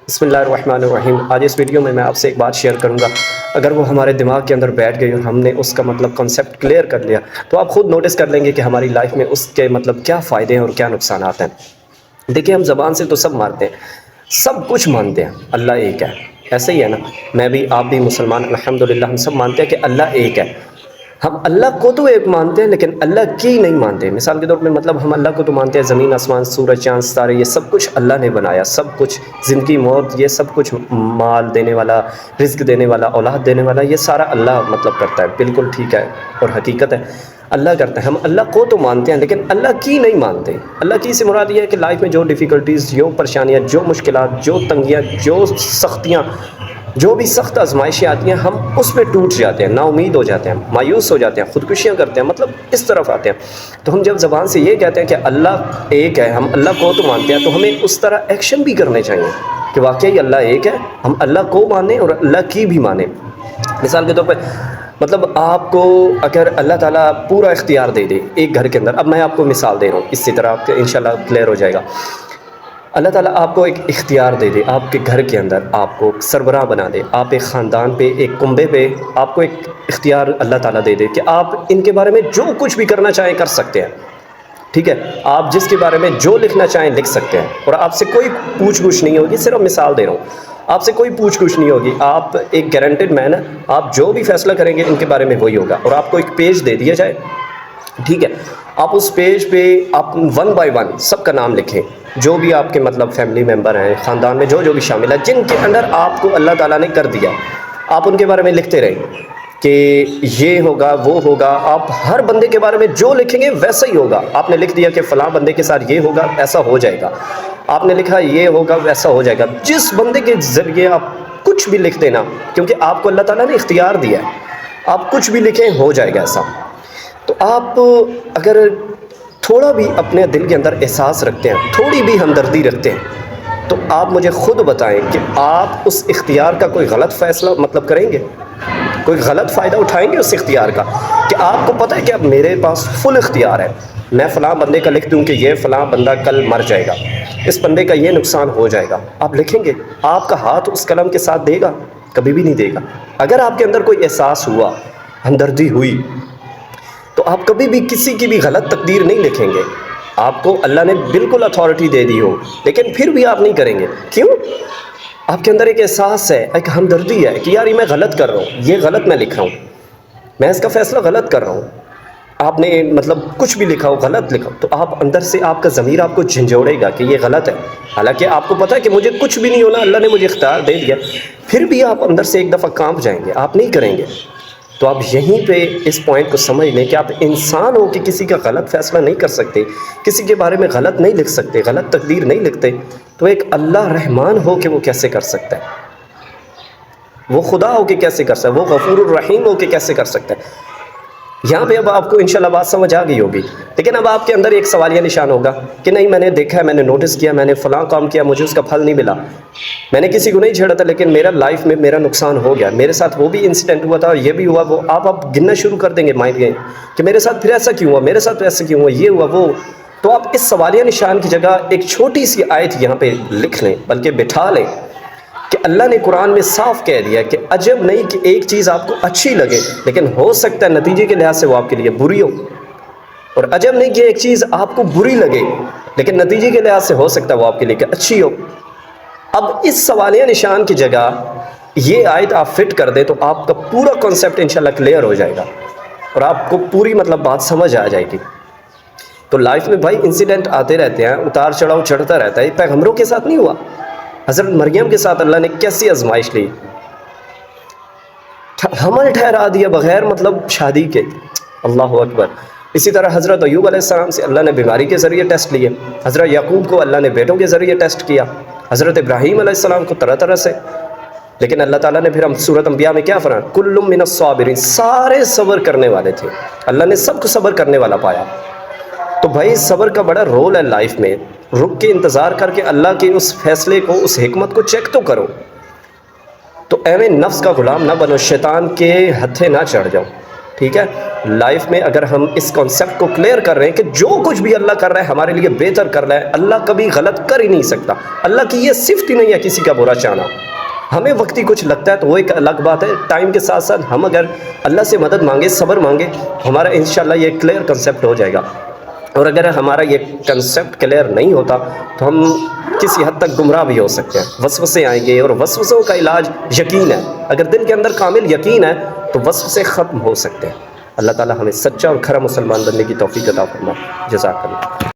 بسم اللہ الرحمن الرحیم۔ آج اس ویڈیو میں آپ سے ایک بات شیئر کروں گا۔ اگر وہ ہمارے دماغ کے اندر بیٹھ گئی اور ہم نے اس کا کنسیپٹ کلیئر کر لیا تو آپ خود نوٹس کر لیں گے کہ ہماری لائف میں اس کے کیا فائدے ہیں اور کیا نقصانات ہیں۔ دیکھیں، ہم زبان سے تو سب مانتے ہیں، سب کچھ مانتے ہیں، اللہ ایک ہے، ایسے ہی ہے نا؟ میں بھی، آپ بھی مسلمان الحمدللہ، ہم سب مانتے ہیں کہ اللہ ایک ہے۔ ہم اللہ کو تو ایک مانتے ہیں لیکن اللہ کی نہیں مانتے۔ مثال کے طور پہ ہم اللہ کو تو مانتے ہیں، زمین آسمان سورج چاند ستارے یہ سب کچھ اللہ نے بنایا، سب کچھ، زندگی موت یہ سب کچھ، مال دینے والا، رزق دینے والا، اولاد دینے والا، یہ سارا اللہ کرتا ہے۔ بالکل ٹھیک ہے اور حقیقت ہے، اللہ کرتا ہے۔ ہم اللہ کو تو مانتے ہیں لیکن اللہ کی نہیں مانتے۔ اللہ کی سے مراد یہ ہے کہ لائف میں جو ڈیفیکلٹیز، جو پریشانیاں، جو مشکلات، جو تنگیاں، جو سختیاں، جو بھی سخت آزمائشیں آتی ہیں، ہم اس پہ ٹوٹ جاتے ہیں، نا امید ہو جاتے ہیں، مایوس ہو جاتے ہیں، خودکشیاں کرتے ہیں، اس طرف آتے ہیں۔ تو ہم جب زبان سے یہ کہتے ہیں کہ اللہ ایک ہے، ہم اللہ کو تو مانتے ہیں، تو ہمیں اس طرح ایکشن بھی کرنے چاہیے کہ واقعی اللہ ایک ہے، ہم اللہ کو مانیں اور اللہ کی بھی مانیں۔ مثال کے طور پہ آپ کو اگر اللہ تعالیٰ پورا اختیار دے دے ایک گھر کے اندر، اب میں آپ کو مثال دے رہا ہوں، اسی طرح آپ کے انشاءاللہ کلیئر ہو جائے گا۔ اللہ تعالیٰ آپ کو ایک اختیار دے دے، آپ کے گھر کے اندر آپ کو سربراہ بنا دے، آپ ایک خاندان پہ، ایک کنبے پہ آپ کو ایک اختیار اللہ تعالیٰ دے دے کہ آپ ان کے بارے میں جو کچھ بھی کرنا چاہیں کر سکتے ہیں، ٹھیک ہے؟ آپ جس کے بارے میں جو لکھنا چاہیں لکھ سکتے ہیں اور آپ سے کوئی پوچھ گچھ نہیں ہوگی۔ صرف مثال دے رہا ہوں، آپ سے کوئی پوچھ گچھ نہیں ہوگی، آپ ایک گارنٹیڈ مین ہیں، آپ جو بھی فیصلہ کریں گے ان کے بارے میں وہی ہوگا۔ اور آپ کو ایک پیج دے دیا جائے، ٹھیک ہے؟ آپ اس پیج پہ آپ 1 بائی 1 سب کا نام لکھیں، جو بھی آپ کے فیملی ممبر ہیں، خاندان میں جو بھی شامل ہے، جن کے انڈر آپ کو اللہ تعالیٰ نے کر دیا، آپ ان کے بارے میں لکھتے رہیں کہ یہ ہوگا، وہ ہوگا۔ آپ ہر بندے کے بارے میں جو لکھیں گے ویسا ہی ہوگا۔ آپ نے لکھ دیا کہ فلاں بندے کے ساتھ یہ ہوگا، ایسا ہو جائے گا۔ آپ نے لکھا یہ ہوگا، ویسا ہو جائے گا۔ جس بندے کے ذریعے آپ کچھ بھی لکھ دینا، کیونکہ آپ کو اللہ تعالیٰ نے اختیار دیا ہے، آپ کچھ بھی لکھیں ہو جائے گا ایسا۔ تو آپ اگر تھوڑا بھی اپنے دل کے اندر احساس رکھتے ہیں، تھوڑی بھی ہمدردی رکھتے ہیں، تو آپ مجھے خود بتائیں کہ آپ اس اختیار کا کوئی غلط فیصلہ کریں گے؟ کوئی غلط فائدہ اٹھائیں گے اس اختیار کا؟ کہ آپ کو پتہ ہے کہ اب میرے پاس فل اختیار ہے، میں فلاں بندے کا لکھ دوں کہ یہ فلاں بندہ کل مر جائے گا، اس بندے کا یہ نقصان ہو جائے گا، آپ لکھیں گے؟ آپ کا ہاتھ اس قلم کے ساتھ دے گا؟ کبھی بھی نہیں دے گا۔ اگر آپ کے اندر کوئی احساس ہوا، ہمدردی ہوئی، تو آپ کبھی بھی کسی کی بھی غلط تقدیر نہیں لکھیں گے۔ آپ کو اللہ نے بالکل اتھارٹی دے دی ہو لیکن پھر بھی آپ نہیں کریں گے۔ کیوں؟ آپ کے اندر ایک احساس ہے، ایک ہمدردی ہے کہ یار یہ میں غلط کر رہا ہوں، یہ غلط میں لکھ رہا ہوں، میں اس کا فیصلہ غلط کر رہا ہوں۔ آپ نے کچھ بھی لکھا ہو، غلط لکھا ہو، تو آپ اندر سے، آپ کا ضمیر آپ کو جھنجھوڑے گا کہ یہ غلط ہے، حالانکہ آپ کو پتہ ہے کہ مجھے کچھ بھی نہیں ہونا، اللہ نے مجھے اختیار دے دیا، پھر بھی آپ اندر سے ایک دفعہ کانپ جائیں گے، آپ نہیں کریں گے۔ تو آپ یہیں پہ اس پوائنٹ کو سمجھ لیں کہ آپ انسان ہو کہ کسی کا غلط فیصلہ نہیں کر سکتے، کسی کے بارے میں غلط نہیں لکھ سکتے، غلط تقدیر نہیں لکھتے، تو ایک اللہ رحمان ہو کہ وہ کیسے کر سکتا ہے؟ وہ خدا ہو کہ کیسے کر سکتا ہے؟ وہ غفور الرحیم ہو کہ کیسے کر سکتا ہے؟ یہاں پہ اب آپ کو انشاءاللہ بات سمجھ آ گئی ہوگی، لیکن اب آپ کے اندر ایک سوالیہ نشان ہوگا کہ نہیں، میں نے دیکھا ہے، میں نے نوٹس کیا، میں نے فلاں کام کیا، مجھے اس کا پھل نہیں ملا، میں نے کسی کو نہیں چھیڑا تھا لیکن میرا لائف میں میرا نقصان ہو گیا، میرے ساتھ وہ بھی انسیڈنٹ ہوا تھا اور یہ بھی ہوا، وہ آپ گننا شروع کر دیں گے مائنڈ میں کہ میرے ساتھ پھر ایسا کیوں ہوا، میرے ساتھ ایسا کیوں ہوا، یہ ہوا، وہ۔ تو آپ اس سوالیہ نشان کی جگہ ایک چھوٹی سی آیت یہاں پہ لکھ لیں، بلکہ بٹھا لیں کہ اللہ نے قرآن میں صاف کہہ دیا کہ عجب نہیں کہ ایک چیز آپ کو اچھی لگے لیکن ہو سکتا ہے نتیجے کے لحاظ سے وہ آپ کے لیے بری ہو، اور عجب نہیں کہ ایک چیز آپ کو بری لگے لیکن نتیجے کے لحاظ سے ہو سکتا ہے وہ آپ کے لیے اچھی ہو۔ اب اس سوالیہ نشان کی جگہ یہ آیت آپ فٹ کر دیں تو آپ کا پورا کانسیپٹ انشاءاللہ کلیئر ہو جائے گا اور آپ کو پوری بات سمجھ آ جائے گی۔ تو لائف میں بھائی انسیڈنٹ آتے رہتے ہیں، اتار چڑھاؤ چڑھتا رہتا ہے۔ پیغمبروں کے ساتھ نہیں ہوا؟ حضرت مریم کے ساتھ اللہ نے کیسی آزمائش لی، حمل ٹھہرا دیا بغیر شادی کے، اللہ اکبر۔ اسی طرح حضرت ایوب علیہ السلام سے اللہ نے بیماری کے ذریعے ٹیسٹ لیے، حضرت یعقوب کو اللہ نے بیٹوں کے ذریعے ٹیسٹ کیا، حضرت ابراہیم علیہ السلام کو طرح طرح سے، لیکن اللہ تعالیٰ نے پھر ہم سورۃ انبیاء میں کیا فرمایا؟ کل من الصابرین، سارے صبر کرنے والے تھے، اللہ نے سب کو صبر کرنے والا پایا۔ تو بھائی صبر کا بڑا رول ہے لائف میں، رک کے انتظار کر کے اللہ کے اس فیصلے کو، اس حکمت کو چیک تو کرو۔ تو ایویں نفس کا غلام نہ بنو، شیطان کے ہتھے نہ چڑھ جاؤ۔ ٹھیک ہے، لائف میں اگر ہم اس کانسیپٹ کو کلیئر کر رہے ہیں کہ جو کچھ بھی اللہ کر رہا ہے ہمارے لیے بہتر کر رہا ہے، اللہ کبھی غلط کر ہی نہیں سکتا، اللہ کی یہ صفت ہی نہیں ہے کسی کا برا چاہنا۔ ہمیں وقتی کچھ لگتا ہے تو وہ ایک الگ بات ہے، ٹائم کے ساتھ ساتھ ہم اگر اللہ سے مدد مانگے، صبر مانگے، ہمارا انشاءاللہ یہ کلیئر کنسیپٹ ہو جائے گا۔ اور اگر ہمارا یہ کنسیپٹ کلیئر نہیں ہوتا تو ہم کسی حد تک گمراہ بھی ہو سکتے ہیں، وسوسے آئیں گے، اور وسوسوں کا علاج یقین ہے۔ اگر دل کے اندر کامل یقین ہے تو وسوسے ختم ہو سکتے ہیں۔ اللہ تعالی ہمیں سچا اور کھرا مسلمان بننے کی توفیق عطا فرمائے۔ جزاک اللہ۔